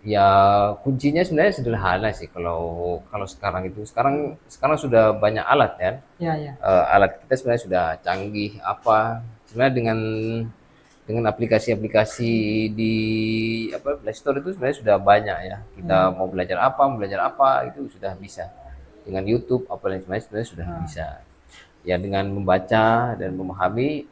Ya kuncinya sebenarnya sederhana sih kalau kalau sekarang itu. Sekarang sudah banyak alat kan. Ya, ya. Alat kita sebenarnya sudah canggih apa. Sebenarnya dengan aplikasi-aplikasi di apa Play Store itu sebenarnya sudah banyak ya. Kita Ya. mau belajar apa itu sudah bisa. Dengan YouTube apa dan sebagainya sebenarnya sudah Ah. bisa. Ya dengan membaca dan memahami.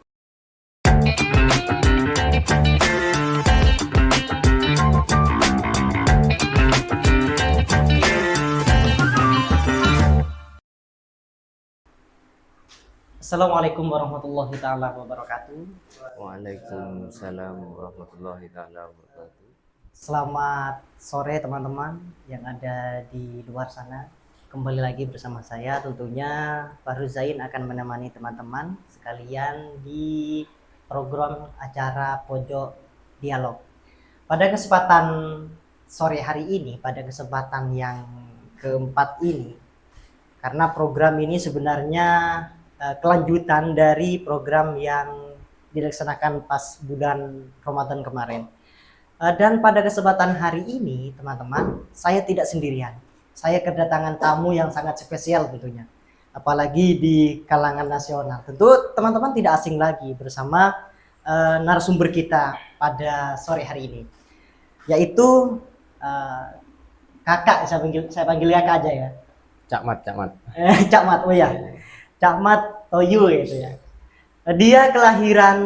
Assalamualaikum warahmatullahi taala wabarakatuh. Waalaikumsalam warahmatullahi taala wabarakatuh. Selamat sore teman-teman yang ada di luar sana. Kembali lagi bersama saya, tentunya Fahru Zain akan menemani teman-teman sekalian di program acara Pojok Dialog. Pada kesempatan sore hari ini, pada kesempatan yang keempat ini, karena program ini sebenarnya kelanjutan dari program yang dilaksanakan pas bulan Ramadan kemarin. Dan pada kesempatan hari ini, teman-teman, saya tidak sendirian. Saya kedatangan tamu yang sangat spesial tentunya. Apalagi di kalangan nasional. Tentu teman-teman tidak asing lagi bersama narasumber kita pada sore hari ini. Yaitu kakak, saya panggil kakak aja ya. Cakmat. Cak Mat, oh ya. Cak Mat Toyu gitu ya. Dia kelahiran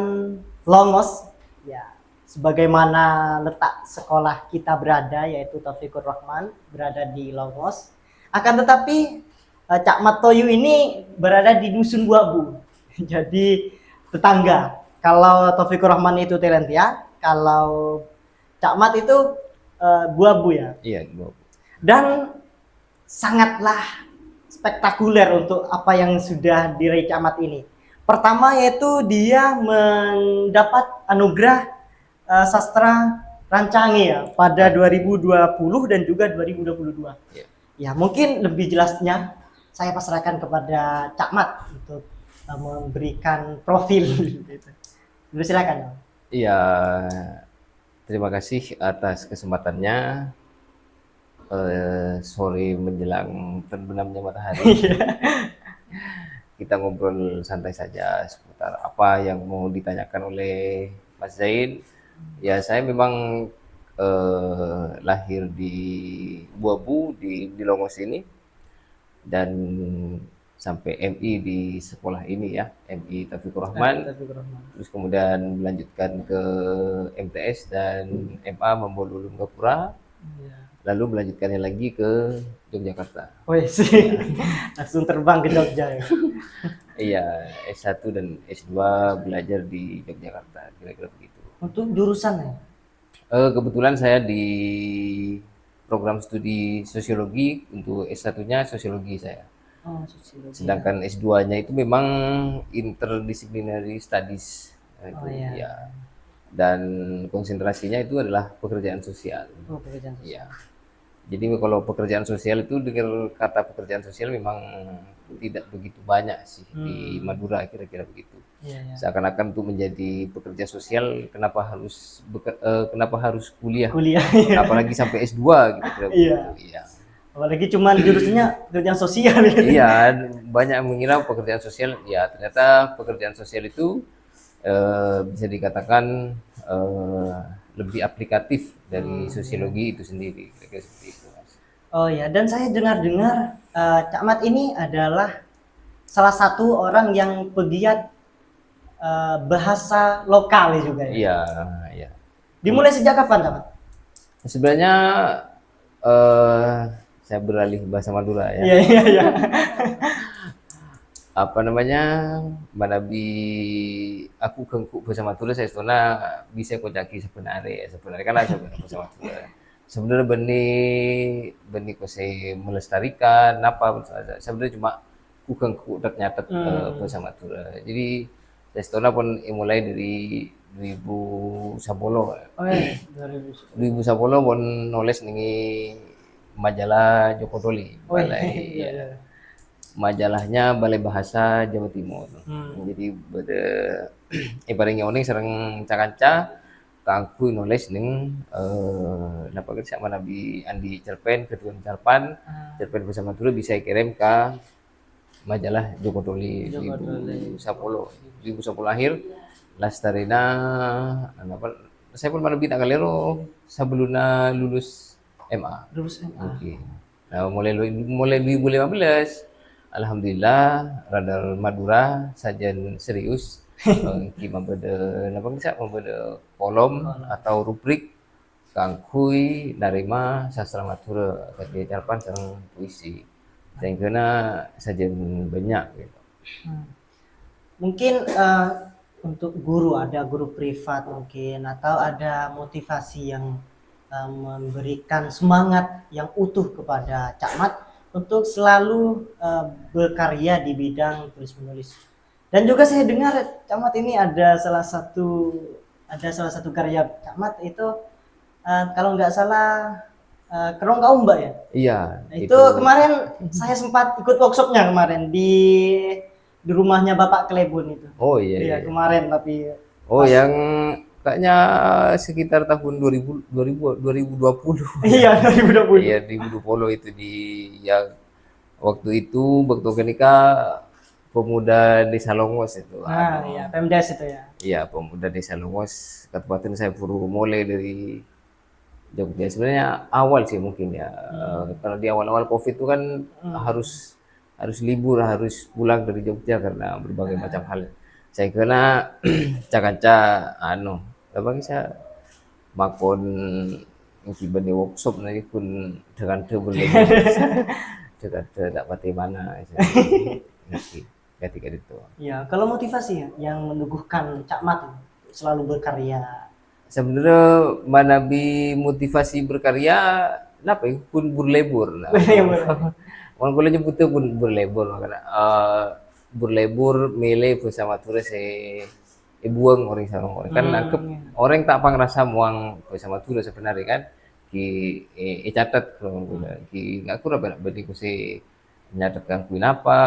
Longos, ya, sebagaimana letak sekolah kita berada, yaitu Taufikur Rahman, berada di Longos. Akan tetapi Cak Mat Toyu ini berada di Dusun Buabu, jadi tetangga. Kalau Taufikur Rahman itu Telentia, kalau Cak Mat itu Buabu ya. Iya, Dan sangatlah spektakuler untuk apa yang sudah diraih Cak Mat ini. Pertama yaitu dia mendapat anugerah sastra Rancangi ya pada 2020 dan juga 2022. iya. Ya, mungkin lebih jelasnya saya pasrahkan kepada Cak Mat untuk memberikan profil gitu. Silakan. Iya, terima kasih atas kesempatannya. Sore menjelang terbenamnya matahari, kita ngobrol santai saja seputar apa yang mau ditanyakan oleh Mas Zain. Ya, saya memang lahir di Buabu di Longos ini dan sampai MI di sekolah ini ya, MI Taufikur Rahman. Terus kemudian melanjutkan ke MTS dan MA Mambolul Ulum Gapura. Lalu melanjutkannya lagi ke Yogyakarta. Wih sih, langsung terbang ke Jogja ya. Iya, S1 dan S2 belajar di Yogyakarta, kira-kira begitu. Untuk jurusan ya? Kebetulan saya di program studi sosiologi, untuk S1-nya sosiologi saya. Oh, sosiologi. Sedangkan S2-nya itu memang interdisciplinary studies. Oh Itu iya. ya. Dan konsentrasinya itu adalah pekerjaan sosial. Oh, pekerjaan sosial. Iya. Jadi kalau pekerjaan sosial itu, dengar kata pekerjaan sosial memang tidak begitu banyak sih di Madura, kira-kira begitu. Iya, iya. Seakan-akan untuk menjadi pekerja sosial kenapa harus kuliah? Kuliah. Iya. Apalagi sampai S2 gitu, kira Iya. begitu. Iya. Apalagi cuman jurusannya pekerjaan sosial gitu. Iya, banyak yang mengira pekerjaan sosial, ya ternyata pekerjaan sosial itu bisa dikatakan lebih aplikatif dari sosiologi itu sendiri, kira-kira seperti itu, Mas. Oh ya, dan saya dengar-dengar Cak Mat ini adalah salah satu orang yang pegiat bahasa lokal juga ya. Iya, iya. Dimulai sejak kapan, Cak Mat? Sebenarnya eh saya beralih bahasa Madura ya. Iya, iya, iya. Apa namanya? Manabi aku kengku bahasa Madura saya stona bisa kocaki sebenarnya kan ada bahasa Madura. Sebenarnya benih kok saya melestarikan apa sebenarnya cuma ku kengku ternyata bahasa Madura. Jadi saya stona pun mulai dari 2010. Oh ya, 2010 pun nulis ning majalah Joko Doli. Oh iya, Balai iya, ya. iya. Majalahnya Balai Bahasa Jawa Timur. Jadi pada ibaratnya orang sering canca kangku nulis ning napa kerja mana bi andi cerpen ketuan cerpen bahasa Madura bisa kirim ke majalah Joko Doli Joko Doli. 2010 akhir Lastarina apa saya pun mana bita kalero sebelum lulus MA. Lulus SMA. Oke. Nah, mulai 2015 alhamdulillah Radar Madura sajian serius ki membeda napa bisa membeda kolom atau rubrik kangkui narima sastra Madura ketika carpan sareng puisi. Sehingga sajian banyak gitu. Mungkin untuk guru, ada guru privat mungkin, atau ada motivasi yang memberikan semangat yang utuh kepada Cak Mat untuk selalu berkarya di bidang tulis menulis. Dan juga saya dengar Cak Mat ini ada salah satu karya Cak Mat itu kalau nggak salah Kerong Kaum Mbak ya. Iya. Nah, itu kemarin saya sempat ikut workshopnya kemarin di rumahnya Bapak Klebon itu. Oh iya. Iya, kemarin tapi yang kayaknya sekitar tahun 2020. Iya, 2020. Iya, 2020 itu yang waktu itu waktu ketika pemuda Desa Longos itu. Nah, iya, Pemdes itu ya. Iya, pemuda Desa Longos, Kabupaten saya Puru mulai dari Jogja. Sebenarnya awal sih mungkin ya. Karena di awal-awal Covid itu kan harus libur, harus pulang dari Jogja karena berbagai macam hal. Saya kena cakanca apa saya makon kiban di workshop nanti pun dengan berlebih dengan tak pati mana ketika itu. Ya, kalau motivasi ya yang meneguhkan Cak Mat selalu berkarya. Sebenarnya mana motivasi berkarya, kenapa ya? Pun berlebur. Orang boleh nyebutnya pun berlebur, makanya berlebur milih bersama turis buang orang sarong orang kan nangkep orang tak pangrasa muang bersama turis sebenarnya kan ki catat ki nggak kurang banyak berarti ku si menyadatkan kuin apa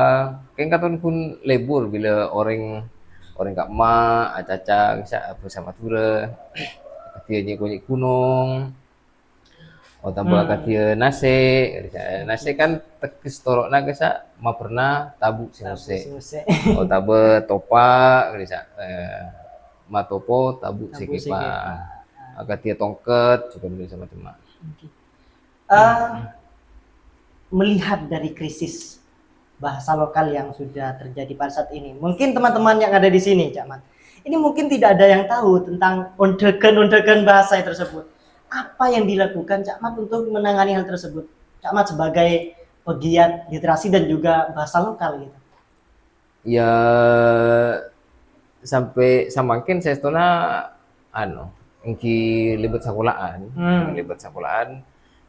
kan katon pun lebur bila orang kak ma acaca bisa bersama turis katianya kunyit gunung tambah katia nase kan tekis torok naga sa ma pernah tabu sinuse tabe topa sa ma topo tabu sekepa katia tongket juga bisa macam melihat dari krisis bahasa lokal yang sudah terjadi pada saat ini, mungkin teman-teman yang ada di sini Cak Mat ini mungkin tidak ada yang tahu tentang ondegan bahasa tersebut. Apa yang dilakukan Cak Mat untuk menangani hal tersebut? Cak Mat sebagai pegiat literasi dan juga bahasa lokal gitu. Ya sampai samakin saya setona engki libat sekolahan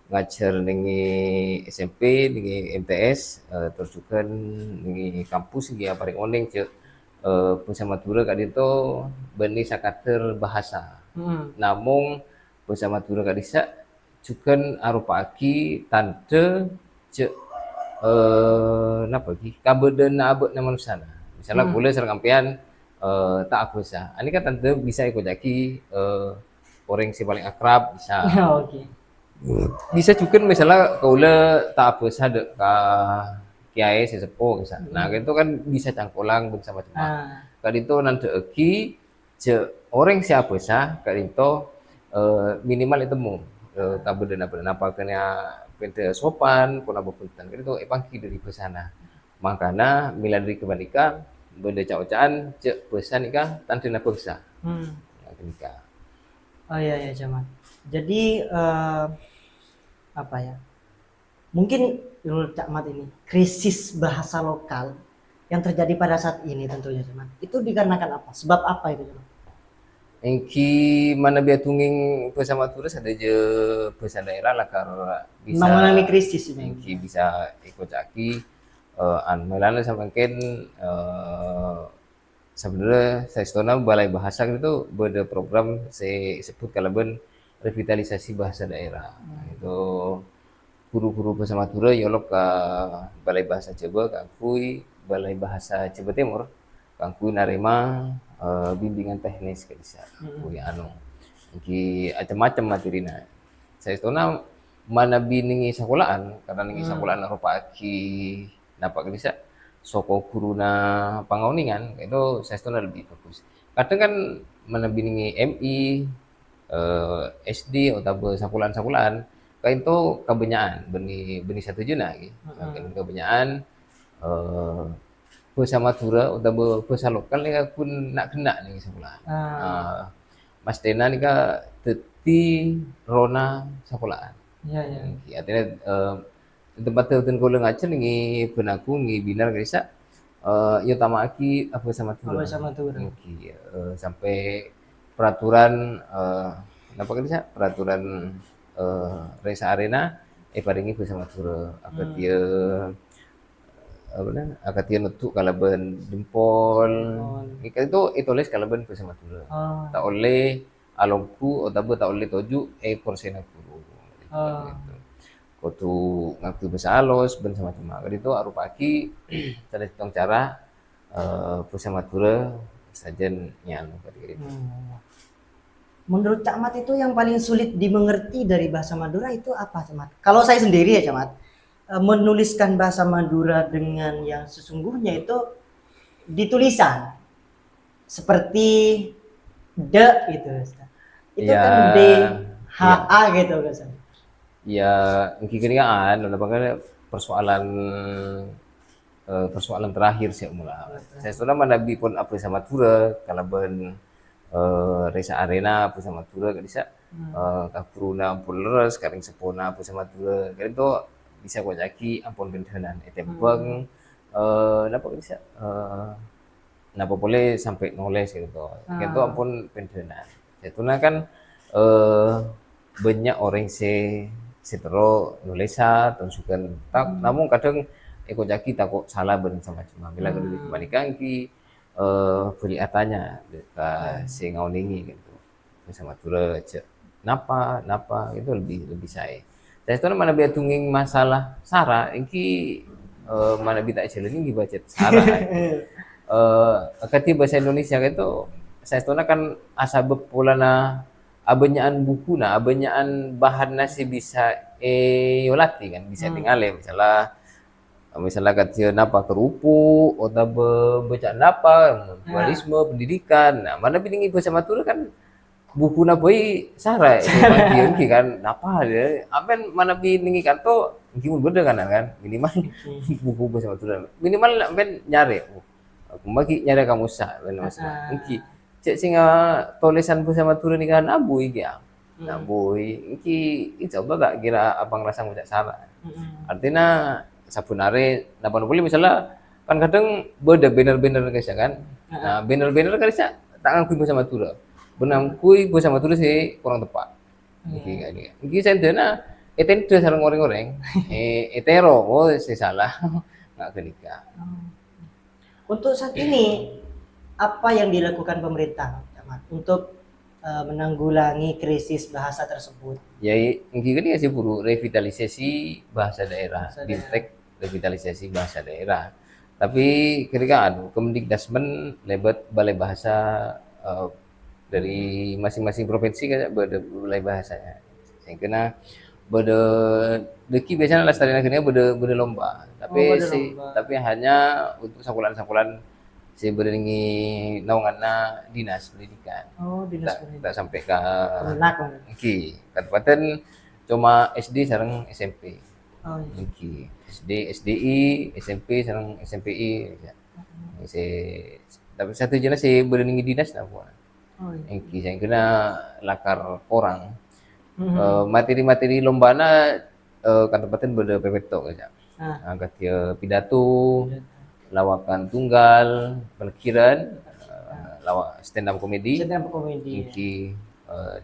ngajar dengan SMP dengan MTS terus juga dengan kampus ya paling oneng cek Bahasa Madura kak itu benih sakater bahasa namun Bahasa Madura kak disa juga arupa aki tante cek napa ki kabeden abet nama nusana misalnya boleh serang kampian tak aku sah ini kan tante bisa ikut jaki orang si paling akrab bisa bisa juga misalnya kaula tak apa sah dek kiai sesepuh misalnya nah itu kan bisa cangkolang bersama cuma kak itu nanti aki cek orang siapa sah kak itu minimal itemu kabeden apa kena pente sopan pun apa punten itu pangki dari pesana makanya mila dari kebalikan benda cak-cakan cek pesan nikah tanpa nak periksa nikah. Oh iya Jaman. Jadi apa ya? Mungkin menurut Cak Mat ini krisis bahasa lokal yang terjadi pada saat ini tentunya Jaman. Itu dikarenakan apa? Sebab apa itu Jaman? Engki mana biar tungging bersama turis ada je bahasa daerah lah karena bisa mengalami krisis ini. Engki bisa ikut caki melana sama mungkin sebenarnya saya setona balai bahasa itu ada program saya sebut kalau revitalisasi bahasa daerah itu guru-guru bahasa Madura yolok ke balai bahasa Jawa kangkui balai bahasa Jawa Timur kangkui narima bimbingan teknis ke bisa macam-macam materinya Saestuna mana biningi sakolaan karena ningi sakolaan rupa aki napa bisa soko guruna pangauningan itu saestuna lebih bagus. Kadang kan mana biningi MI SD atau sakulan-sakulan kain itu kebenyaan beni beni satu juna gitu. Kain kebenyaan eh bahasa Madura atau bahasa lokal nih pun nak kena nih sekolah. Mas Dena nih teti rona sekolahan. Iya, iya. Artinya tempat tertentu kalau ngajar nih benaku nih binar bisa ya tama aki apa sama Madura. Bahasa Madura. Sampai peraturan apa kan bisa peraturan Resa Arena paringi bahasa Madura apa dia apa namanya akatia nutuk kalaban jempol itu les kalaban bahasa Madura tak oleh alongku atau tak oleh toju porsena guru gitu kudu ngaku bahasa halus ben sama cuma itu aru pagi ada hitung cara bahasa Madura sajen nyanu gitu. Menurut Cak Mat itu yang paling sulit dimengerti dari bahasa Madura itu apa, Cak Mat? Kalau saya sendiri ya, Cak Mat, menuliskan bahasa Madura dengan yang sesungguhnya itu di tulisan seperti de gitu, itu ya, kan D H A gitu kan. Ya, kekinian, makanya persoalan persoalan terakhir sih mula. Saya sudah manabi pun apa sama Madura, kalau ben Resa Arena apa sama Madura kan bisa kapuruna ampun leres, karing sepona apa sama Madura, kan itu bisa kau jaki ampun bendenan, etempeng, napa bisa, napa boleh sampai nulis gitu, kan itu ampun bendenan. Itu kan banyak orang setero nulesa tunjukkan tak namun kadang eko jaki takut salah ben sama cuma bila kedua kebalikan ki beli atanya ke si ngauningi gitu sama Madura aja napa itu lebih saya itu mana biar tunging masalah Sarah ini mana bisa jalan ini baca Sarah ketika bahasa Indonesia itu saya kan asa bepulana abanyaan buku na abanyaan bahan nasi bisa yolati kan bisa tinggal misalnya kata napa kerupuk atau baca napa dualisme pendidikan nah mana bilingi bahasa Madura kan buku na boy sara itu kan napa dia apen mana bilingi kan to mungkin beda kan minimal buku bahasa Madura minimal apen nyari aku bagi nyari kamu sah benar mungkin cek singa tulisan bahasa Madura ni kan abui ya abui iki coba gak kira abang rasa ngucap salah artinya sabunare napa boleh misalnya kan kadang beda bener-bener guys ya kan nah bener-bener kan bisa tak ngakui bahasa Madura benang kui bahasa Madura sih kurang tepat iki sendena etendo sareng orang-orang etero oh saya salah nggak kenika untuk saat ini apa yang dilakukan pemerintah untuk menanggulangi krisis bahasa tersebut? Ya, ini kan sih buru revitalisasi bahasa daerah, bintek revitalisasi bahasa daerah. Tapi ketika Kemdikdasmen lebat balai bahasa dari masing-masing provinsi kan balai bahasanya. Saya kena beda deki biasanya lestari negerinya beda lomba. Tapi hanya untuk sakulan-sakulan saya beringi naunganna dinas pendidikan. Dinas pendidikan. Tak sampai ke kabupaten cuma SD sareng SMP. SD, SDI, SMP sareng SMPI. Tapi satu jenis saya beringi dinas lah buat. Saya kena lakar orang. Materi-materi lombana kabupaten beda pepetok aja. Katia pidato. Lawakan tunggal, parkiran, lawak stand up komedi, iki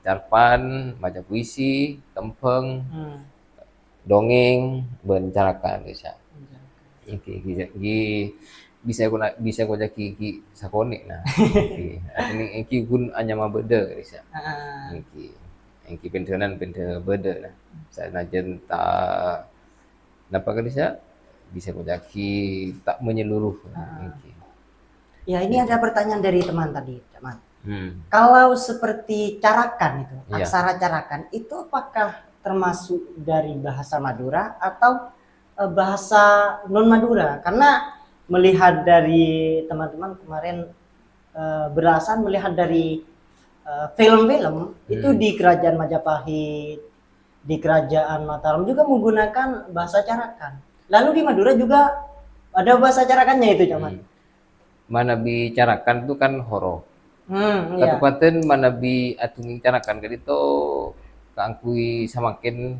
carpan, baca puisi, tempeng, dongeng, berencanakan bisa. Iki bisa aku jaki sakonik nah. Iki gun anyama beda bisa. Iki pensiunan beda nah. Saya najen tak napa kan bisa kojaki tak menyeluruh. Ya ini ada pertanyaan dari teman tadi, teman. Kalau seperti carakan itu, aksara carakan itu apakah termasuk dari bahasa Madura atau bahasa non Madura? Karena melihat dari teman-teman kemarin belasan melihat dari film-film itu di kerajaan Majapahit, di kerajaan Mataram juga menggunakan bahasa Carakan. Lalu di Madura juga ada bahasa Carakannya itu, Camat. Mana bicarakan itu kan horo. Iya. Katupaten mana bi atunging carakan kan itu kaangkui samakin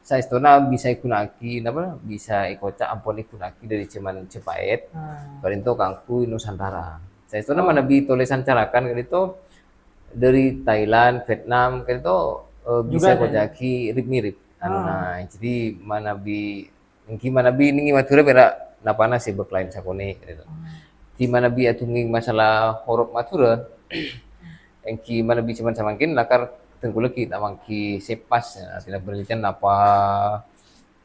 sa istona bisa ikunaki napa bisa ikoca ampon ikunaki dari cuman Cepait karinto kaangkui Nusantara. Sa istona mana bi tulisan carakan kan itu dari Thailand, Vietnam kan itu bisa Juga ada. kojaki mirip. Nah, jadi mana bi engki mana bi ningi Madura bera napana sih beklain sakone gitu. Di mana bi atunging masalah huruf Madura engki mana bi cuman samangkin lakar tengkuleki tamangki sepas artinya penelitian apa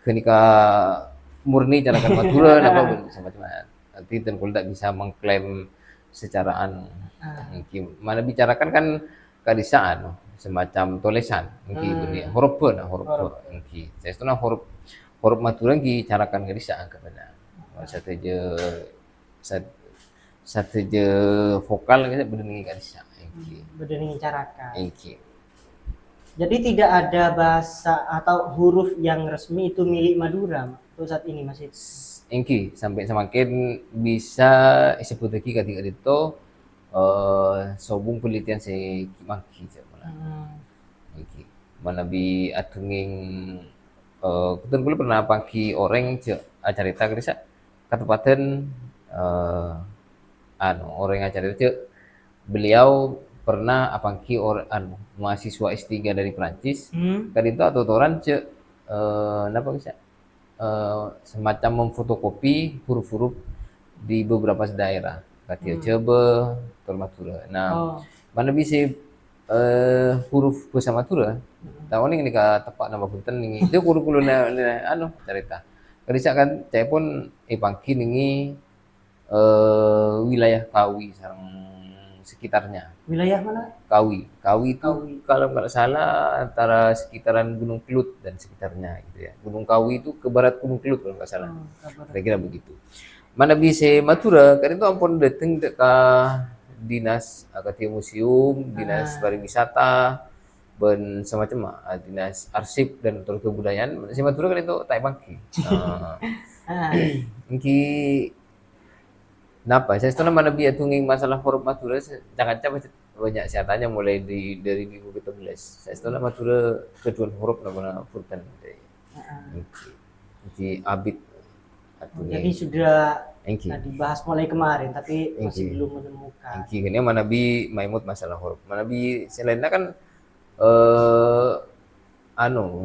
kenika murni carakan Madura apa macam-macam. Nanti tengkul tak bisa mengklaim secara anu. Engki mana bicarakan kan kadisaan semacam tulisan engki benih huruf engki. Saya itu huruf huruf Madura engki carakan kadisaan kepada satu je satu je vokal kita benih kadisaan engki. Bedengi Carakan. Engki. Jadi tidak ada bahasa atau huruf yang resmi itu milik Madura untuk saat ini masih. Engki sampai semakin bisa disebut lagi ketika itu sobung penelitian si Kimaki engki mana bi atunging kebetulan kulo pernah pagi orang acarita kerisa kabupaten orang acarita beliau pernah apangki mahasiswa S3 dari Prancis kan itu atau orang napa bisa semacam memfotokopi huruf-huruf di beberapa daerah katia Jaba, Madura. Nah, mana bisa huruf bahasa Madura tahun ini ka tepak nama punten ini itu kulo cerita kerisa kan saya pun pangki ini wilayah Kawi sareng sekitarnya. Wilayah mana? Kawi itu kalau nggak salah antara sekitaran Gunung Kelut dan sekitarnya gitu ya. Gunung Kawi itu ke barat Gunung Kelut kalau nggak salah. Kira-kira begitu. Mana bisa Madura kan itu ampun dateng ke dinas akademi museum, dinas pariwisata, dan semacam dinas arsip dan kebudayaan. Si Madura kan itu tak pangki. Ini napa? Saya setelah mana biar tunging masalah huruf Madura jangan capek banyak saya tanya mulai dari minggu ke-13. Saya setelah Madura kedua huruf nama Furkan. Jadi abid atau Jadi sudah dibahas mulai kemarin tapi masih belum menemukan. Ini mana bi maimut masalah huruf. Mana bi selainnya kan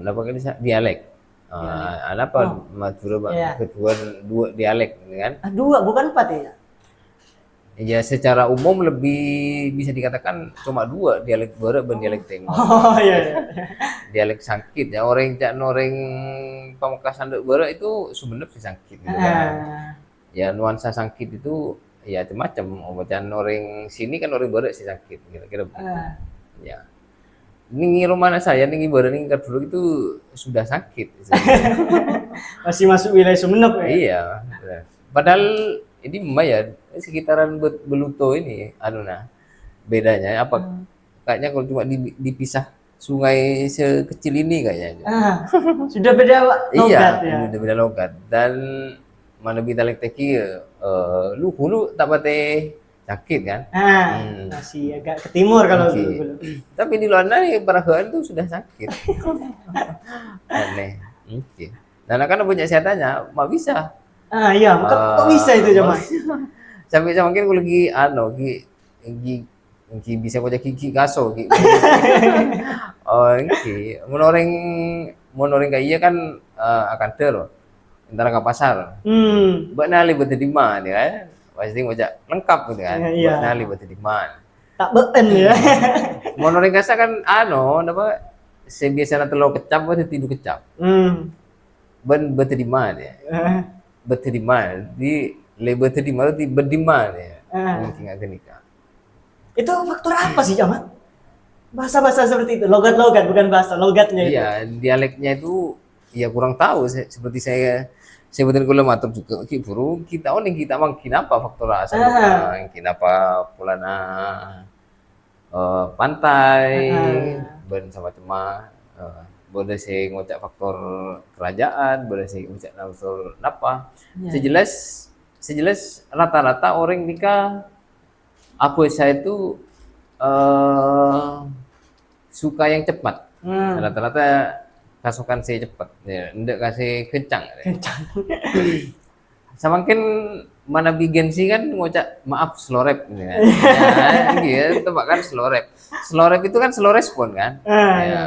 napa kan dialek. Apa Madura kedua dua dialek kan? Dua bukan 4 ya? Ya secara umum lebih bisa dikatakan cuma dua dialek Barat dan dialek Tengah. Oh iya. Dialek Sangkit ya orang Pamekasan Barat itu sebenarnya si Sangkit gitu kan. Ya nuansa Sangkit itu ya macam-macam. Bacaan orang sini kan orang Barat si Sangkit kira-kira begitu. Ya. Ini rumah saya nih Barat nih dulu itu sudah sakit. Masih masuk wilayah Sumeneb ya? Iya. Padahal ini ya sekitaran Beluto ini bedanya apa kayaknya kalau cuma dipisah sungai sekecil ini kayaknya sudah beda logat ya. Sudah beda logat dan mana bitalek teki lu hulu tak pate sakit kan masih agak ke timur kalau dulu. Tapi di luar peragaan itu sudah sakit aneh dan akan punya saya tanya mau bisa iya, kok bisa itu zaman? Sampai mungkin kalau lagi bisa kau gigi kaso monoring kayak iya kan akan ter antara ke pasar buat nali buat di mana ya pasti ngojak lengkap gitu kan buat nali buat di mana tak beken ya monoring kasa kan apa sebiasa telur kecap buat tidur kecap buat di mana ya berterima di label terima di berdiman ya mungkin agak nikah itu faktor apa sih Jamat? Bahasa-bahasa seperti itu, logat-logat bukan bahasa, logatnya itu. Iya, dialeknya itu ya kurang tahu. Seperti saya sebutin kula matur juga ki buru kita oning kita mang kinapa faktor asal Ah, lokang kinapa pulana pantai ah, ben sama cema boleh saya ngocak faktor kerajaan, boleh saya ngocak faktor apa. iya, iya. Sejelas sejelas rata-rata orang nikah aku saya itu eh suka yang cepat. Hmm, Rata-rata kasukan saya cepat, ya, ndak kasih kencang. kencang. Semakin mana bikin sih kan ngucap maaf slow rap gitu kan. Ya, gitu kan slow rap. Slow rap itu kan slow respon kan. Ah, iya. Ya,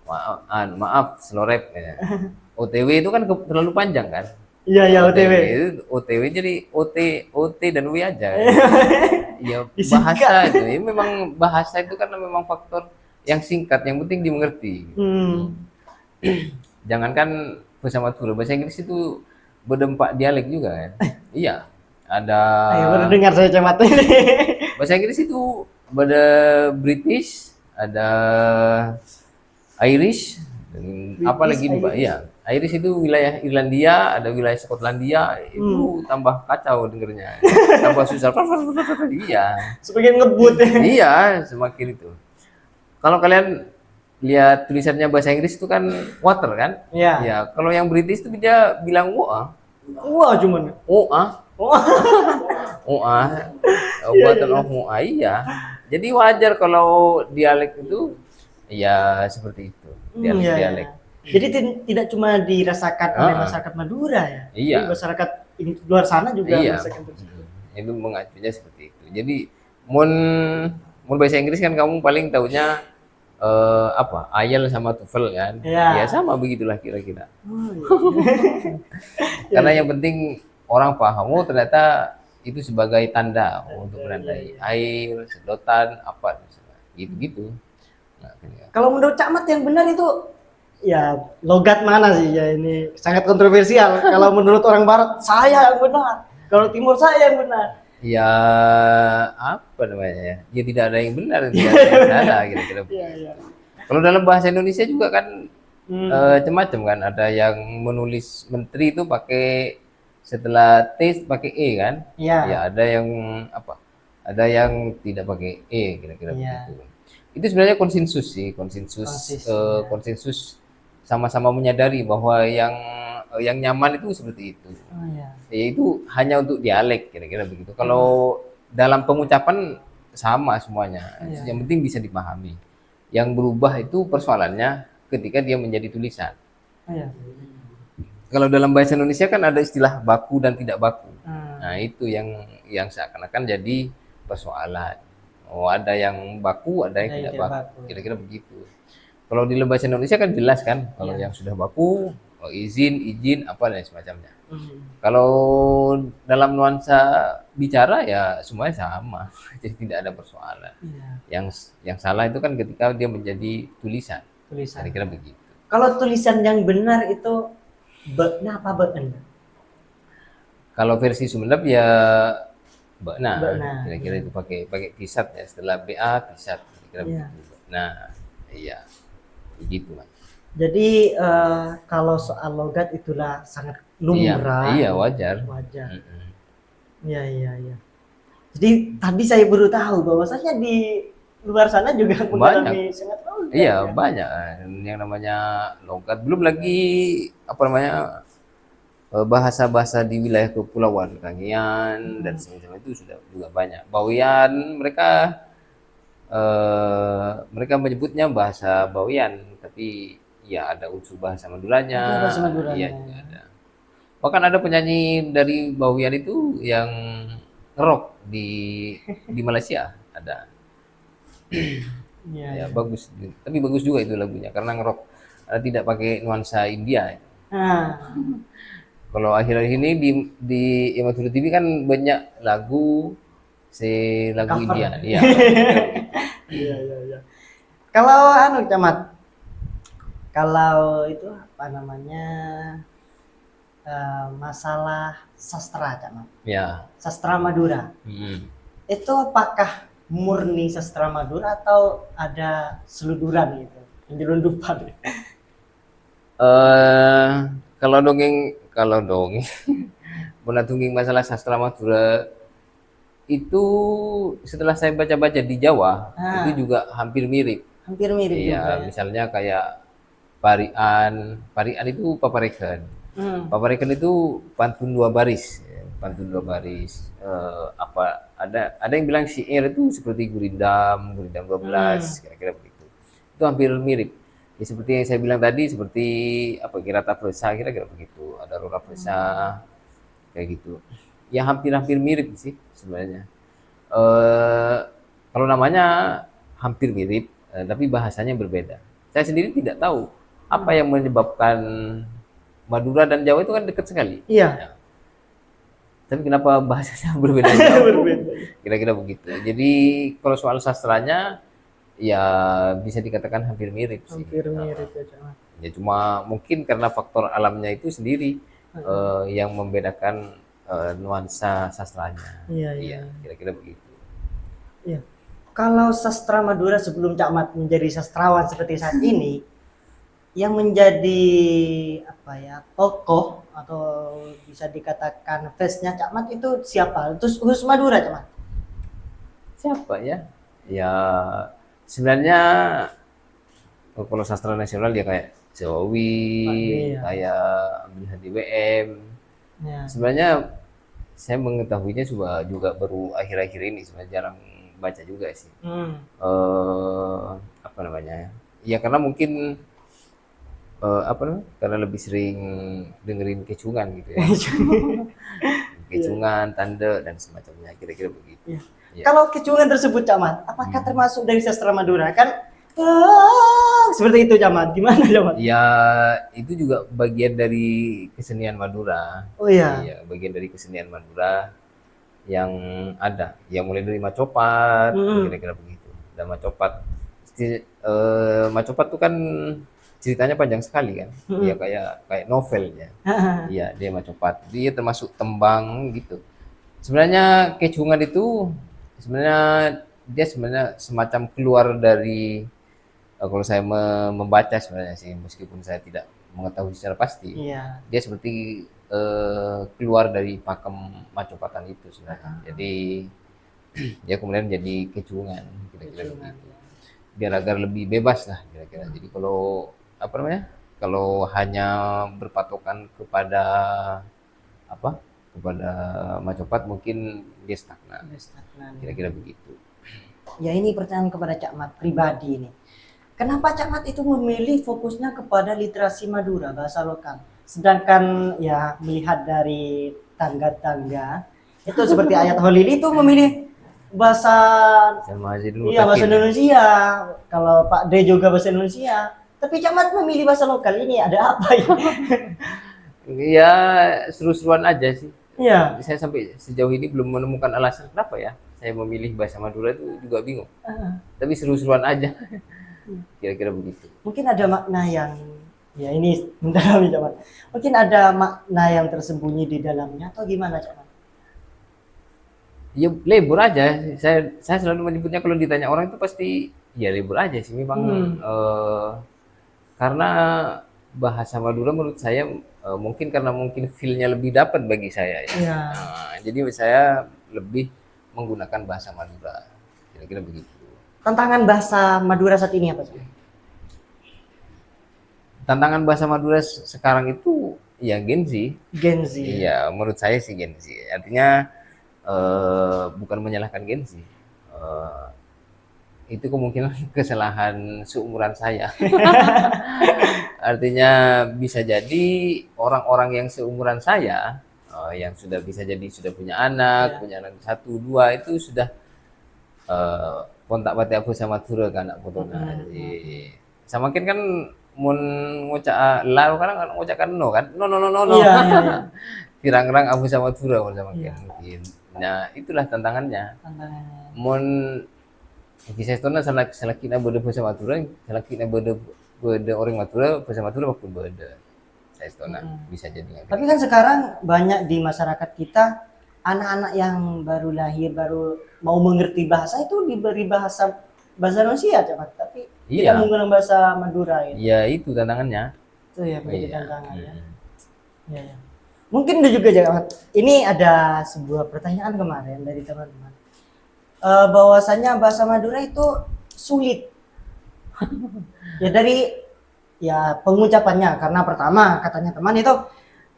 maaf, maaf slow rap ya. OTW itu kan terlalu panjang kan. Iya, iya, OTW. OTW itu OTW jadi OT dan W aja kan. Ya Disingkat. bahasa itu, ya memang bahasa itu kan memang faktor yang singkat, yang penting dimengerti. Hmm. Jangankan bahasa Madura, bahasa Inggris itu berdempak dialek juga kan. Iya, ada Ayo, baru dengar saya cemat ini. bahasa Inggris itu ada British, ada Irish, dan apa British, lagi nih Pak? Irish. Iya, Irish itu wilayah Irlandia, ada wilayah Skotlandia, Hmm. itu tambah kacau dengernya. Tambah susah. Iya. Sebagian ngebut ya. Iya, semakin itu. Kalau kalian lihat tulisannya bahasa Inggris itu kan water kan? Iya. Ya, kalau yang British itu dia bilang OA. Wah, cuman. OA, Oh, OA, iya, iya, buatan iya. of OA, iya. Jadi wajar kalau dialek itu ya seperti itu, Iya, iya. dialek-dialek. Jadi tidak cuma dirasakan oleh Heeh, masyarakat Madura ya. Jadi iya, masyarakat ini luar sana juga iya. merasakan tersebut. Itu mengacunya seperti itu. Jadi mun mun bahasa Inggris kan kamu paling tahunya apa? IELTS sama TOEFL kan? Ya Iya. sama begitulah kira-kira. Oh, iya. Iya, Karena iya. yang penting orang paham, oh ternyata itu sebagai tanda untuk Iya, iya, menandai iya. air, sedotan, apa misalnya. Gitu-gitu. Nah, kan. Kalau menurut Camat yang benar itu ya logat mana sih ya, ini sangat kontroversial. Kalau menurut orang Barat saya yang benar, kalau Timur saya yang benar. Ya apa namanya ya? Ya tidak ada yang benar, tidak ada yang salah kira-kira Iya, begitu. iya. Kalau dalam bahasa Indonesia juga kan Hmm. macam-macam kan. Ada yang menulis menteri itu pakai setelah T pakai E kan? Ya Iya, ada yang apa? Ada yang tidak pakai E kira-kira begitu. iya. Itu sebenarnya konsensus sih, konsensus Konsis, ya. konsensus sama-sama menyadari bahwa yang nyaman itu seperti itu. Oh iya. Ya itu hanya untuk dialek kira-kira begitu. Hmm. Kalau dalam pengucapan sama semuanya. Iya, Yang iya. penting bisa dipahami. Yang berubah itu persoalannya ketika dia menjadi tulisan. Oh iya. Kalau dalam bahasa Indonesia kan ada istilah baku dan tidak baku. Nah, Hmm. itu yang seakan-akan jadi persoalan. Oh, ada yang baku, ada yang Ada yang tidak tidak baku. baku. Kira-kira begitu. Kalau di bahasa Indonesia kan jelas kan, kalau Iya. yang sudah baku, oh, izin, apa dan semacamnya. Hmm. Kalau dalam nuansa bicara ya semuanya sama, jadi tidak ada persoalan. Iya. Yang salah itu kan ketika dia menjadi tulisan, Tulisan. kira-kira begitu. Kalau tulisan yang benar itu be apa been? Kalau versi Sumeneb ya Mbak Nah, Benar. kira-kira itu pakai pakai pisat ya, setelah BA pisat, kira-kira Iya. begitu. Nah, iya, begitu Mas. Jadi kalau soal logat itulah sangat Iya, lumrah. iya wajar. Wajar. Mm-mm. Iya, iya, iya. Jadi tadi saya baru tahu bahwasanya di luar sana juga Banyak. mengalami sangat logat Iya, ya. banyak yang namanya logat. Belum lagi apa namanya bahasa-bahasa di wilayah kepulauan, Kangean dan semacam itu sudah juga banyak. Bawean mereka menyebutnya bahasa Bawean, tapi ya ada unsur bahasa Maduranya, Ada bahasa iya Maduranya. juga ada. Bahkan ada penyanyi dari Bawean itu yang ngerok di Malaysia ada. Iya, Ya iya. bagus, tapi bagus juga itu lagunya karena ngerok tidak pakai nuansa India. Nah, Kalau akhir-akhir ini di Yamatulu TV kan banyak lagu lagu cover. India. Iya, kira-kira begitu. Iya, iya, iya. Kalau anu Camat, kalau itu apa namanya masalah sastra Camat, Ya. sastra Madura, Mm. itu apakah murni sastra Madura atau ada seluduran gitu, penyelundupan? Kalau dongeng menatunging masalah sastra Madura itu setelah saya baca-baca di Jawa Ah, itu juga hampir mirip. hampir mirip juga Iya, ya. misalnya kayak Parian itu Paparekan. Hmm. Paparekan itu pantun dua baris, ya, pantun dua baris. Ada yang bilang syair itu seperti Gurindam, Gurindam 12, Hmm. kira-kira begitu. Itu hampir mirip. Ya, seperti yang saya bilang tadi, seperti apa Kirata Presa, kira-kira begitu. Ada Rora Presa, kayak gitu. Ya hampir-hampir mirip sih sebenarnya. Eh, Kalau namanya hampir mirip, tapi bahasanya berbeda. Saya sendiri tidak tahu apa yang menyebabkan Madura dan Jawa itu kan dekat sekali. Iya. Ya, tapi kenapa bahasanya berbeda jauh? Berbeda. Kira-kira begitu. Jadi kalau soal sastranya ya bisa dikatakan hampir mirip sih. Hampir mirip ya Cak. Ya cuma mungkin karena faktor alamnya itu sendiri yang membedakan nuansa sastranya. Iya, iya, Iya, iya. kira-kira begitu. Iya. Kalau sastra Madura sebelum Cak Mat menjadi sastrawan seperti saat ini, yang menjadi apa ya tokoh atau bisa dikatakan face-nya Cak Mat itu siapa? Terus khusus Madura Cak Mat? Siapa ya? Ya sebenarnya kalau sastra nasional ya kayak Jawawi, Iya. kayak Abdul Hadi WM. Ya. Sebenarnya saya mengetahuinya juga baru akhir-akhir ini, sebenarnya jarang baca juga sih. Hmm. Apa namanya? Ya karena mungkin apa namanya? Karena lebih sering dengerin kecungan gitu ya. Kecungan, tanda dan semacamnya, kira-kira begitu. Iya. Ya. Kalau kecungan tersebut Cak Mat, apakah termasuk dari sastra Madura? Kan seperti itu Cak Mat. Gimana Cak Mat? Ya, itu juga bagian dari kesenian Madura. Oh iya. Iya, bagian dari kesenian Madura yang ada. Yang mulai dari Macopat, Hmm. kira-kira begitu. Dan Macopat, Macopat tuh kan ceritanya panjang sekali kan. Iya kayak novelnya. Iya, dia Macopat. Dia termasuk tembang gitu. Sebenarnya kecungan itu sebenarnya dia sebenarnya semacam keluar dari kalau saya membaca sebenarnya sih, meskipun saya tidak mengetahui secara pasti, Iya. dia seperti keluar dari pakem Macopatan itu sebenarnya. Jadi dia kemudian jadi kecungan, kira-kira Kecungan. begitu. Biar agar lebih bebas lah kira-kira. Jadi kalau apa namanya? Kalau hanya berpatokan kepada apa? Kepada Macopat mungkin dia stagnan. Stagnan. Kira-kira begitu. Ya ini pertanyaan kepada Cak Mat pribadi ini. Kenapa Cak Mat itu memilih fokusnya kepada literasi Madura, bahasa lokal? Sedangkan ya melihat dari tangga-tangga itu seperti ayat Holili itu memilih bahasa Sama aja dulu iya bahasa Takin. Indonesia. Kalau Pak D juga bahasa Indonesia. Tapi Cak Mat memilih bahasa lokal ini ada apa ya? Ya seru-seruan aja sih. Iya. Saya sampai sejauh ini belum menemukan alasan kenapa ya saya memilih bahasa Madura itu juga bingung. Tapi seru-seruan aja. Kira-kira begitu. Mungkin ada makna yang ya ini mendalami Cak Mat. Mungkin ada makna yang tersembunyi di dalamnya atau gimana Cak Mat? Ya lebur aja. Saya selalu menyebutnya kalau ditanya orang itu pasti ya lebur aja sih. Memang karena bahasa Madura menurut saya mungkin karena mungkin feel-nya lebih dapat bagi saya ya. Iya. Nah, jadi saya lebih menggunakan bahasa Madura. Kira-kira begitu. Tantangan bahasa Madura saat ini apa Cak? Tantangan bahasa Madura sekarang itu ya Gen Z. Gen Z. Iya, menurut saya sih Gen Z. Artinya bukan menyalahkan Gen Z. Itu kemungkinan kesalahan seumuran saya. Artinya bisa jadi orang-orang yang seumuran saya, yang sudah bisa jadi sudah punya anak, punya anak 1, 2 itu sudah kontak bati aku sama Madura kan anak fotona. Sama kan mun ngucak la kan ngucak kan no kan. No. Iya, iya. Tirang-rang aku sama Madura sama mungkin. Nah, itulah tantangannya. Tantangannya. Mun kisah itu selagi na beda bahasa Madura, selagi na beda orang Madura, bahasa Madura maupun beda. Saya itu bisa jadi. Tapi kan sekarang banyak di masyarakat kita anak-anak yang baru lahir, baru mau mengerti bahasa itu diberi bahasa Indonesia Camat, tapi tidak Iya, menggunakan bahasa Madura gitu. ya itu tantangannya. Itu ya menjadi Iya. tantangan ya. Mm. Ya, ya. Mungkin ada juga Camat. Ini ada sebuah pertanyaan kemarin dari teman-teman. Bahwasanya bahasa Madura itu sulit. Ya dari ya pengucapannya, karena pertama katanya teman itu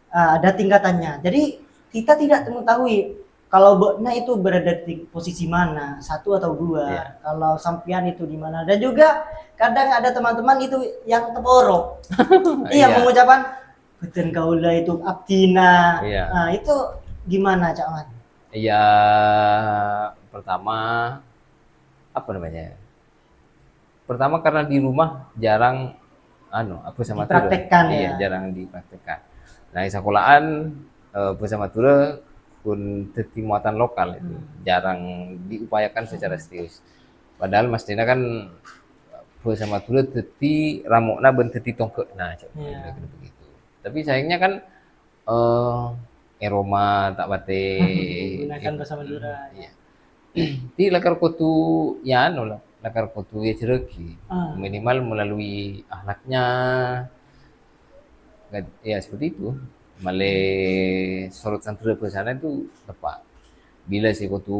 ada tingkatannya. Jadi kita tidak mengetahui kalau Bokna itu berada di posisi mana, satu atau dua. Iya. Kalau Sampian itu di mana. Dan juga kadang ada teman-teman itu yang teborok. Iya, Iya. mengucapkan beten kaula itu abdina. Iya. Nah, itu gimana Cak Mat? Ya pertama apa namanya? Pertama karena di rumah jarang bahasa Madura. Dipraktekkan Iya, ya. jarang dipraktekkan. Nah, di sekolahan bahasa Madura pun teti muatan lokal itu jarang diupayakan secara serius. Padahal Mas Dina kan bahasa Madura teti ramokna ben teti tongkekna Iya. kira-kira begitu. Tapi sayangnya kan Eroma tak bate Gunakan bahasa Madura. iya. Di lakar kotu ya lah, lakar kotu ya cereki. Minimal melalui akhlaknya, ya seperti itu. Male sorot santura ke sana itu tepat. Bila si kotu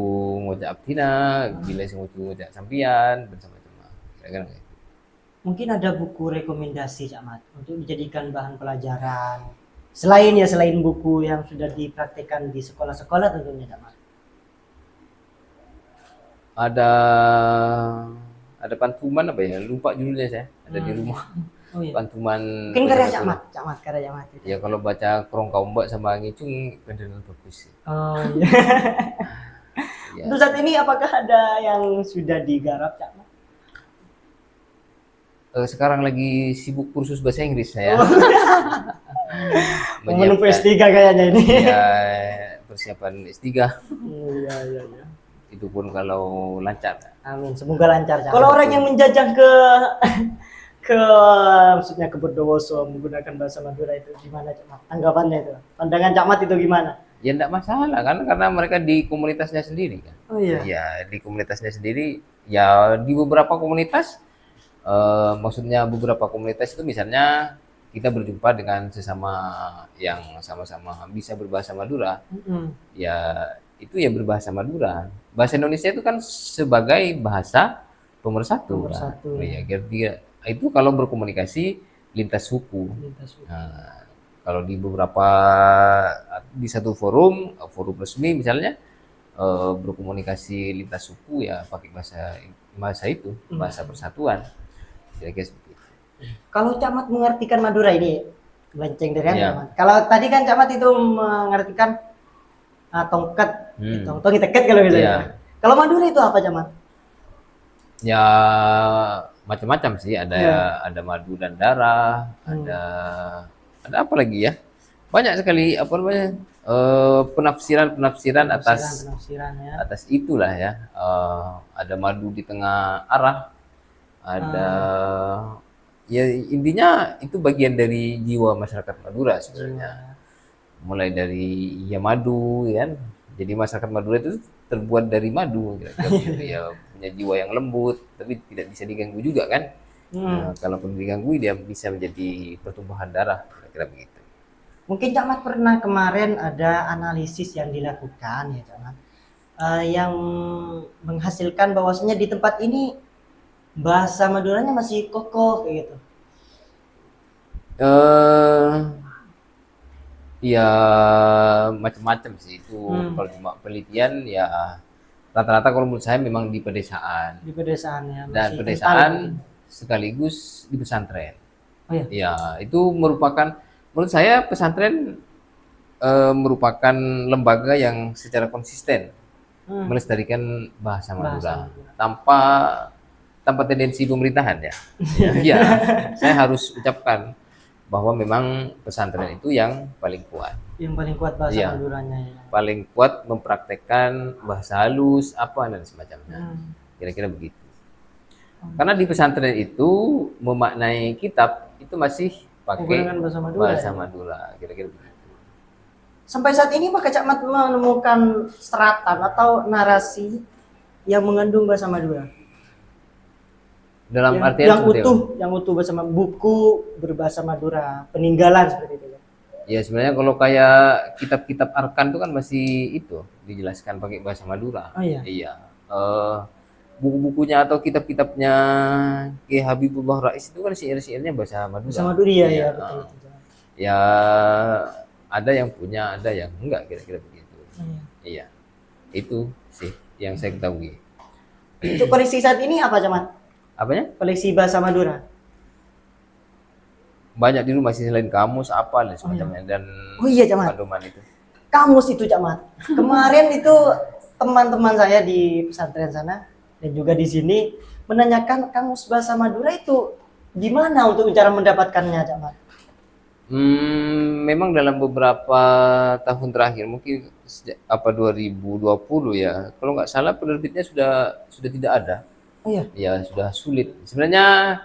ngojak abdina, bila si kotu ngojak sampian, bersama-sama. Kira-kira gitu. Mungkin ada buku rekomendasi Cak Mat untuk dijadikan bahan pelajaran. Selain buku yang sudah dipraktikkan di sekolah-sekolah tentunya Cak Mat. Ada pantuman apa ya? Lupa judulnya saya. Ada di rumah. Oh iya. Pantuman Mungkin karya bahasa Cak Madura. Mat, Cak Mat, karya Cak Mat. Ya kalau baca Kerongka Ombak sama Ngicung benar bagus. Oh iya. Ya. Untuk saat ini apakah ada yang sudah digarap Cak Mat? Sekarang lagi sibuk kursus bahasa Inggris saya. Menempuh S3 kayaknya ini. Ya, persiapan S3. Iya, iya, iya. Itu pun kalau lancar. Amin, semoga lancar Cak. Kalau orang yang menjajah ke maksudnya ke Bondowoso menggunakan bahasa Madura itu gimana Cak Mat? Tanggapannya itu. Pandangan Cak Mat itu gimana? Ya enggak masalah kan karena mereka di komunitasnya sendiri kan. Oh iya. Ya, di komunitasnya sendiri ya di beberapa komunitas maksudnya beberapa komunitas itu misalnya kita berjumpa dengan sesama yang sama-sama bisa berbahasa Madura. Ya itu ya berbahasa Madura. Bahasa Indonesia itu kan sebagai bahasa pemersatu. Pemersatu. Ya, itu kalau berkomunikasi lintas suku. Nah, kalau di beberapa di satu forum resmi misalnya berkomunikasi lintas suku ya pakai bahasa itu, bahasa persatuan. Kira-kira seperti itu. Kalau Cak Mat mengartikan Madura ini melenceng dari Iya. Cak Mat. Kalau tadi kan Cak Mat itu mengartikan tongkat, tongkat teket kalau gitu Iya. ya. Kalau Madura itu apa Cak Mat? Ya macam-macam sih, ada madu dan darah, ada apa lagi ya? Banyak sekali apa namanya penafsiran atas Penafsiran ya. atas itulah ya. Ada madu di tengah arah, ada ya intinya itu bagian dari jiwa masyarakat Madura sebenarnya. Mulai dari ya madu ya kan. Jadi masyarakat Madura itu terbuat dari madu kira-kira begitu ya, punya jiwa yang lembut tapi tidak bisa diganggu juga kan. Nah, kalaupun diganggu dia bisa menjadi pertumbuhan darah kira-kira begitu. Mungkin Cak Mat pernah kemarin ada analisis yang dilakukan ya Cak Mat, yang menghasilkan bahwasanya di tempat ini bahasa Maduranya masih kokoh kayak gitu. Ya macam-macam sih itu. Kalau cuma penelitian ya rata-rata kalau menurut saya memang di pedesaan. Di pedesaan ya. Dan masih pedesaan kental. sekaligus di pesantren. Oh iya. Ya, itu merupakan menurut saya pesantren merupakan lembaga yang secara konsisten melestarikan bahasa Madura tanpa tendensi pemerintahan ya. Ya, saya harus ucapkan bahwa memang pesantren itu yang paling kuat. Yang paling kuat bahasa Iya. Maduranya ya. Paling kuat mempraktekkan bahasa halus apa dan semacamnya. Kira-kira begitu. Karena di pesantren itu memaknai kitab itu masih pakai Menggunakan bahasa Madura. bahasa Ya? Madura, kira-kira begitu. Sampai saat ini Pak Cak Mat menemukan seratan atau narasi yang mengandung bahasa Madura. Dalam Yang, artian seperti apa? yang utuh bersama buku berbahasa Madura, peninggalan seperti itu. Ya sebenarnya kalau kayak kitab-kitab Arkan itu kan masih itu dijelaskan pakai bahasa Madura. Oh iya. Iya. Eh, buku-bukunya atau kitab-kitabnya Ki Habibullah Rais itu kan syair-syairnya bahasa Madura. Bahasa Madura ya, Iya, ya betul. ya ada yang punya, ada yang enggak kira-kira begitu. Iya. Iya. Itu sih yang saya ketahui. Untuk koleksi saat ini apa Camat? Apanya? Koleksi bahasa Madura. Banyak di rumah sih selain kamus apa dan semacamnya dan Oh iya Camat. pedoman itu. Kamus itu Camat. Kemarin itu teman-teman saya di pesantren sana dan juga di sini menanyakan kamus bahasa Madura itu gimana untuk cara mendapatkannya Camat? Memang dalam beberapa tahun terakhir mungkin sejak apa 2020 ya. Kalau nggak salah penerbitnya sudah tidak ada. Oh iya. Ya sudah sulit. Sebenarnya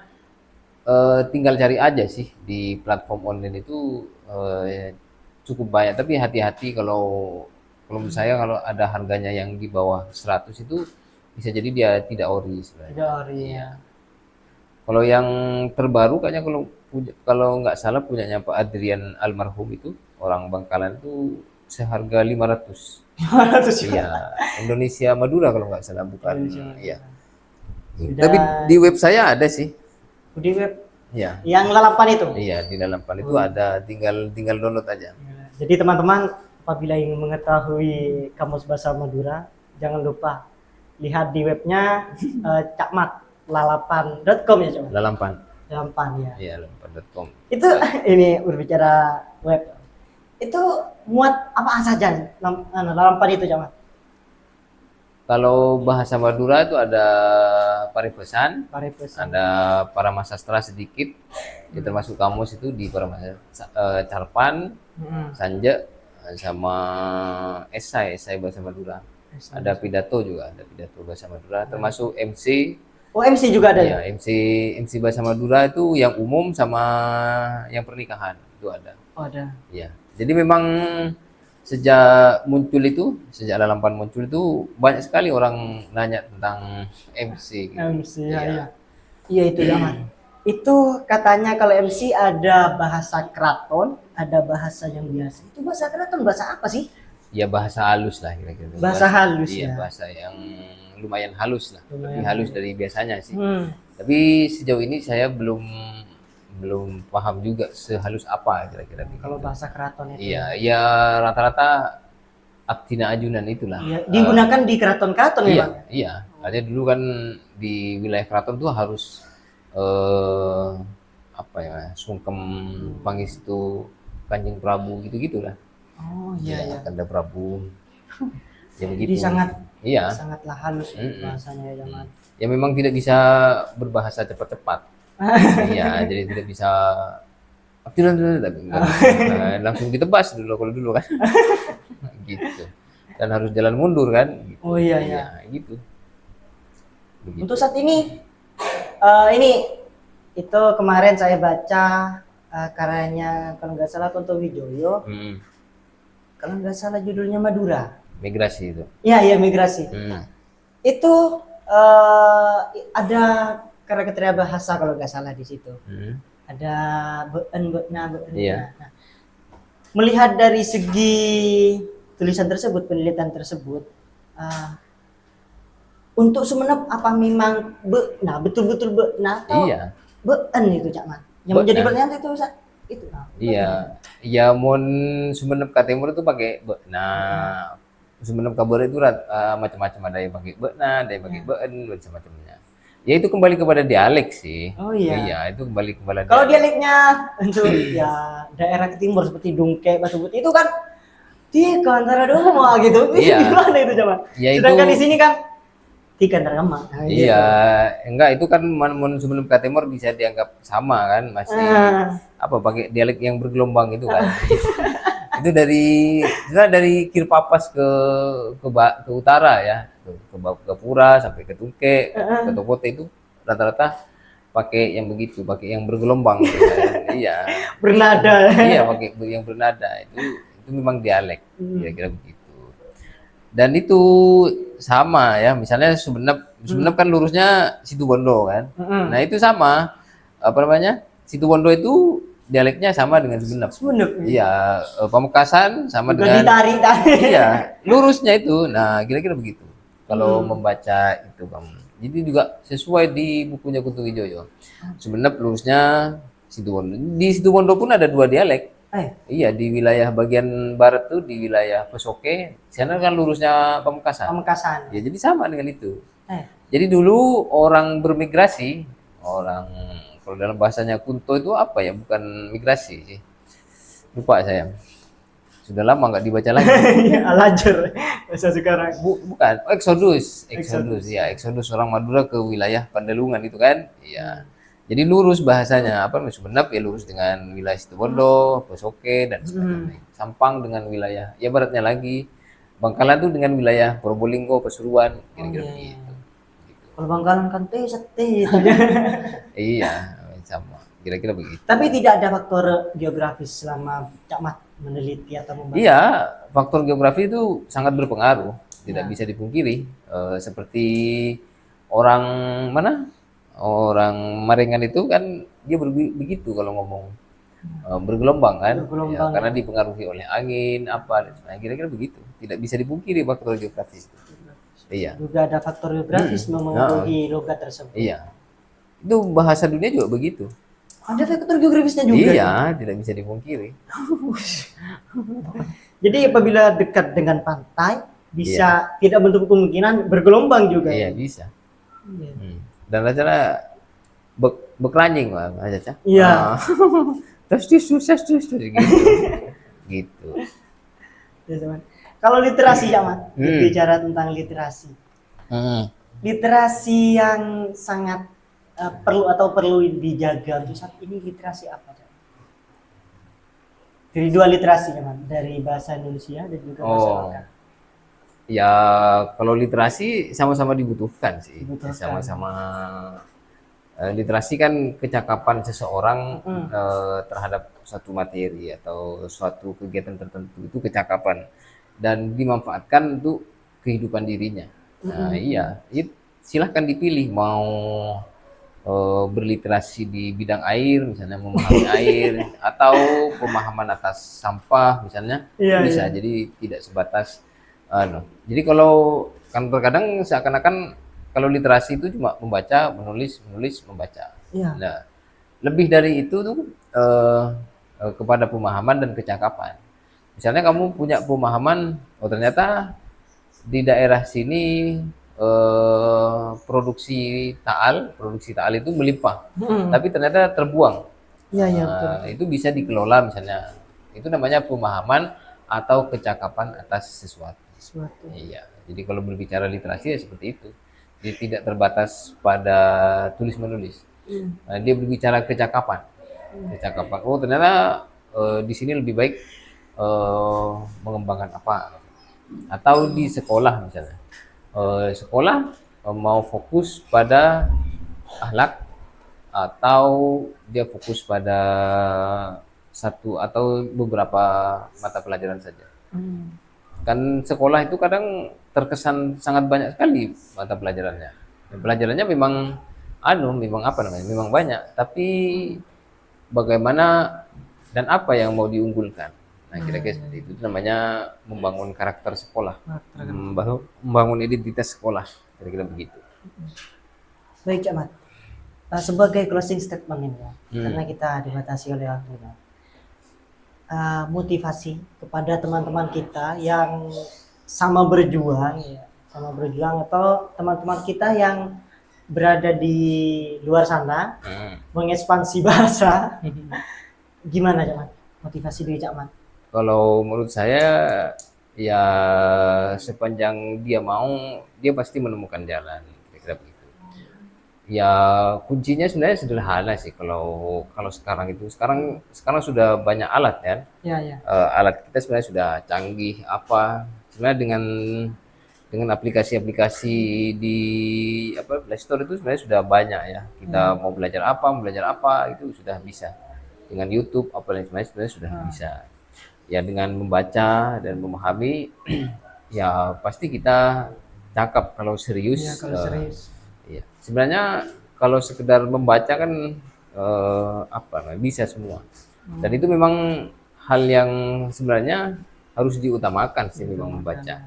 tinggal cari aja sih di platform online itu cukup banyak. Tapi hati-hati kalau menurut saya kalau ada harganya yang di bawah 100 itu bisa jadi dia tidak ori sebenarnya. Tidak ori. Iya. Kalau yang terbaru kayaknya kalau nggak salah punyanya Pak Adrian almarhum itu orang Bangkalan itu seharga 500. 500 Iya, Indonesia Madura kalau nggak salah bukan. Indonesia Madura. Iya. Sudah. Tapi di web saya ada sih. Di web Iya. yang lalapan itu. Iya, di dalam pan itu ada, tinggal download aja. Jadi teman-teman apabila ingin mengetahui kamus bahasa Madura, jangan lupa lihat di webnya cakmatlalapan.com ya coba. Lalampan. Lalapan ya. Iya, lalampan.com. Itu ini berbicara web. Itu muat apa saja lalapan itu Camat? Kalau bahasa Madura itu ada paripesan, Paripesan. ada Paramasastra sedikit, ya termasuk kamus itu di Paramasastra, Carpan, Sanja, sama esai bahasa Madura. Ada pidato juga, ada pidato bahasa Madura, termasuk MC. Oh MC juga ada Ya, MC bahasa Madura itu yang umum sama yang pernikahan itu ada. Oh ada. Ya, jadi memang sejak Lalampan muncul itu banyak sekali orang nanya tentang MC. Gitu. MC ya, Iya. ya. Iya itu Camat. Itu katanya kalau MC ada bahasa keraton, ada bahasa yang biasa. Itu bahasa keraton bahasa apa sih? Ya bahasa halus lah kira-kira. Bahasa halus Iya, ya. bahasa yang lumayan halus lah. Lumayan Lebih halus dari biasanya sih. Hmm. Tapi sejauh ini saya belum paham juga sehalus apa kira-kira. Kalau bahasa keraton itu. Iya, ya rata-rata Abdina Ajunan itulah. Iya, digunakan di keraton-keraton ya, Iya, Bang? iya. Artinya dulu kan di wilayah keraton tuh harus apa ya, sungkem Pangestu Kanjeng Prabu gitu-gitulah. Oh iya ya. Kanda Prabu. Ya Jadi begitu. Iya. sangatlah halus bahasanya ya Camat. Ya memang tidak bisa berbahasa cepat-cepat. Iya, jadi tidak bisa langsung ditebas dulu kalau dulu kan. Gitu. Dan harus jalan mundur kan. Gitu. Oh iya Iya, ya. gitu. Begitu. Untuk saat ini itu kemarin saya baca karyanya kalau nggak salah Kunto Wijoyo, kalau nggak salah judulnya Madura. Migrasi itu. Iya iya migrasi. Itu ada karakter bahasa kalau nggak salah di situ. Ada be'na. Iya. Nah, melihat dari segi tulisan tersebut, penelitian tersebut, untuk Sumenep apa memang be'na betul-betul be'na atau Iya. be'en itu Cak Mat? Yang menjadi pertanyaan itu itu. Iya. Ya mun Sumenep ka Timur itu pakai be'na. Sumenep ka Barat itu macam-macam, ada yang pakai be'na, ada yang pakai be'en, macam-macamnya. Ya itu kembali kepada dialek sih. Oh iya. Iya, itu kembali kepada Kalau dialeknya untuk ya daerah ke timur seperti Dungke, Batu Putih itu kan di antara dua gitu. Iya. Gimana itu coba? Ya, itu- Sedangkan di sini kan di antara Nah, Iya, enggak itu kan mun sebelum ke Timur bisa dianggap sama kan, masih apa pakai dialek yang bergelombang itu kan. Itu dari Kirpapas ke utara ya, ke Gapura sampai ke Tungke, ke Tokote itu rata-rata pakai yang begitu, pakai yang bergelombang gitu kan. Iya. bernada. Iya, pakai yang bernada itu itu memang dialek, kira-kira begitu. Dan itu sama ya, misalnya Sumenep kan lurusnya Situbondo kan. Nah itu sama, apa namanya, Situbondo itu dialeknya sama dengan Sumenep. Sumenep. Iya, Pamekasan sama Juga dengan, ditarik-tarik. iya, lurusnya itu. Nah kira-kira begitu. Kalau membaca itu kamu. Jadi juga sesuai di bukunya Kunto Wijoyo. Sumenep lurusnya Situbondo. Di Situbondo pun ada dua dialek. Iya, di wilayah bagian barat tuh, di wilayah Pesoke, sana kan lurusnya Pamekasan. Pamekasan. Ya, jadi sama dengan itu. Eh, Jadi dulu orang bermigrasi, orang kalau dalam bahasanya Kunto itu apa ya? Bukan migrasi sih. Lupa saya. Sudah lama nggak dibaca lagi. Alajar bahasa sekarang. Bukan, oh, Exodus ya, Exodus orang Madura ke wilayah Pandalungan itu kan, iya. Jadi lurus bahasanya, apa Sumenep ya lurus dengan wilayah Situbondo, Pesoke dan sebagainya. Sampang dengan wilayah, ya baratnya lagi, Bangkalan tuh dengan wilayah Probolinggo, Pasuruan, kira-kira begitu. Kalau Bangkalan kan seti. Iya, sama, kira-kira begitu. Tapi tidak ada faktor geografis selama Cak Mat meneliti atau membaca. Iya, faktor geografi itu sangat berpengaruh, tidak bisa dipungkiri. Seperti orang mana? Orang Marengan itu kan dia begitu kalau ngomong, bergelombang kan, ya, karena dipengaruhi oleh angin apa, nah, kira-kira begitu. Tidak bisa dipungkiri faktor geografis itu. Iya. Juga ada faktor geografis memengaruhi logat tersebut. Iya. Itu bahasa dunia juga begitu. Ada faktor geografisnya juga. Iya, tidak bisa dipungkiri. Jadi apabila dekat dengan pantai bisa tidak bentuk kemungkinan bergelombang juga. Iya, bisa. Dan acara berkelanjing lah aja. Iya. Terus gitu. Gitu. Kalau literasi ya, Mat, bicara tentang literasi. Literasi yang sangat perlu dijaga untuk saat ini literasi apa? Dari dua literasi ya, Mat, dari bahasa Indonesia dan juga bahasa lokal. Ya, kalau literasi sama-sama dibutuhkan sih. Sama-sama literasi kan kecakapan seseorang terhadap suatu materi atau suatu kegiatan tertentu, itu kecakapan dan dimanfaatkan untuk kehidupan dirinya. Nah, iya, silahkan dipilih mau berliterasi di bidang air, misalnya memahami air, atau pemahaman atas sampah, misalnya, bisa. Jadi tidak sebatas jadi kalau kan terkadang seakan-akan kalau literasi itu cuma membaca, menulis, membaca. Nah, lebih dari itu tuh kepada pemahaman dan kecakapan. Misalnya kamu punya pemahaman, oh ternyata di daerah sini produksi taal itu melimpah, tapi ternyata terbuang. Itu bisa dikelola misalnya. Itu namanya pemahaman atau kecakapan atas sesuatu. Iya. Jadi kalau berbicara literasi ya seperti itu. Dia tidak terbatas pada tulis menulis. Dia berbicara kecakapan. Oh ternyata di sini lebih baik mengembangkan apa? Atau di sekolah misalnya. Sekolah mau fokus pada akhlak atau dia fokus pada satu atau beberapa mata pelajaran saja. Kan sekolah itu kadang terkesan sangat banyak sekali mata pelajarannya. Pelajarannya memang memang banyak, tapi bagaimana dan apa yang mau diunggulkan. Nah, kira-kira seperti itu namanya membangun karakter sekolah, membangun identitas sekolah, kira-kira begitu. Baik, Cak Mat. Sebagai closing statement ini ya, karena kita dibatasi oleh waktu. Motivasi kepada teman-teman kita yang sama berjuang atau teman-teman kita yang berada di luar sana mengekspansi bahasa. Gimana Cak Mat? Motivasi dari Cak Mat? Kalau menurut saya ya sepanjang dia mau, dia pasti menemukan jalan, kira-kira begitu. Ya kuncinya sebenarnya sederhana sih kalau sekarang itu. Sekarang sudah banyak alat kan. Alat kita sebenarnya sudah canggih sebenarnya dengan aplikasi-aplikasi di Play Store itu sebenarnya sudah banyak ya. Kita mau belajar apa itu sudah bisa. Dengan YouTube sebenarnya sudah bisa. Ya dengan membaca dan memahami ya pasti kita cakap kalau serius. Iya, kalau serius. Iya. Sebenarnya kalau sekedar membaca kan apa bisa semua. Dan itu memang hal yang sebenarnya harus diutamakan sih memang membaca.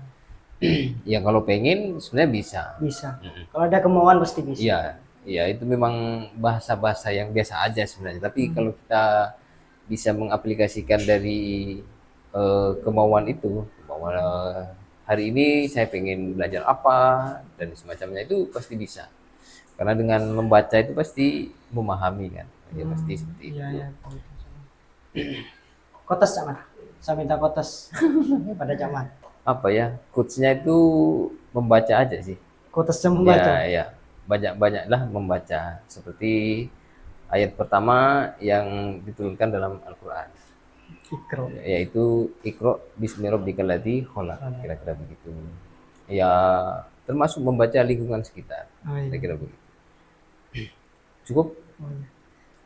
Ya kalau pengen sebenarnya bisa. Bisa. Kalau ada kemauan pasti bisa. Iya, iya itu memang bahasa-bahasa yang biasa aja sebenarnya. Tapi kalau kita bisa mengaplikasikan dari kemauan itu, kemauan hari ini saya pengen belajar apa dan semacamnya itu pasti bisa. Karena dengan membaca itu pasti memahami kan, ya pasti seperti itu. Iya, iya. Kotes Camat. Saya minta kotes pada Camat. Apa ya, quotes-nya itu membaca aja sih. Kotesnya membaca. Ya, ya banyak-banyaklah membaca. Seperti ayat pertama yang diturunkan dalam Al-Quran, Ikro. yaitu Iqra bismi rabbikal ladzi khalaq, kira-kira begitu. Ya termasuk membaca lingkungan sekitar, Oh, iya. kira-kira begitu. Cukup?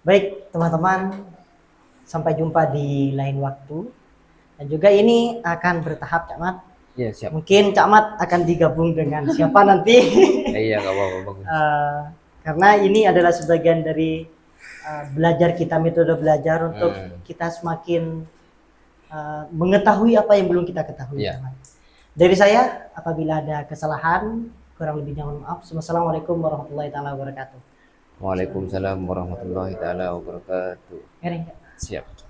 Baik, teman-teman. Sampai jumpa di lain waktu. Dan juga ini akan bertahap, Cak Mat. Ya siap. Mungkin Cak Mat akan digabung dengan siapa nanti. Iya nggak apa-apa, bagus. Karena ini adalah sebagian dari belajar kita, metode belajar untuk kita semakin mengetahui apa yang belum kita ketahui. Iya. Dari saya, apabila ada kesalahan, kurang lebihnya mohon maaf. Wassalamualaikum warahmatullahi taala wabarakatuh. Waalaikumsalam warahmatullahi taala wabarakatuh. Miring, Kak. Siap.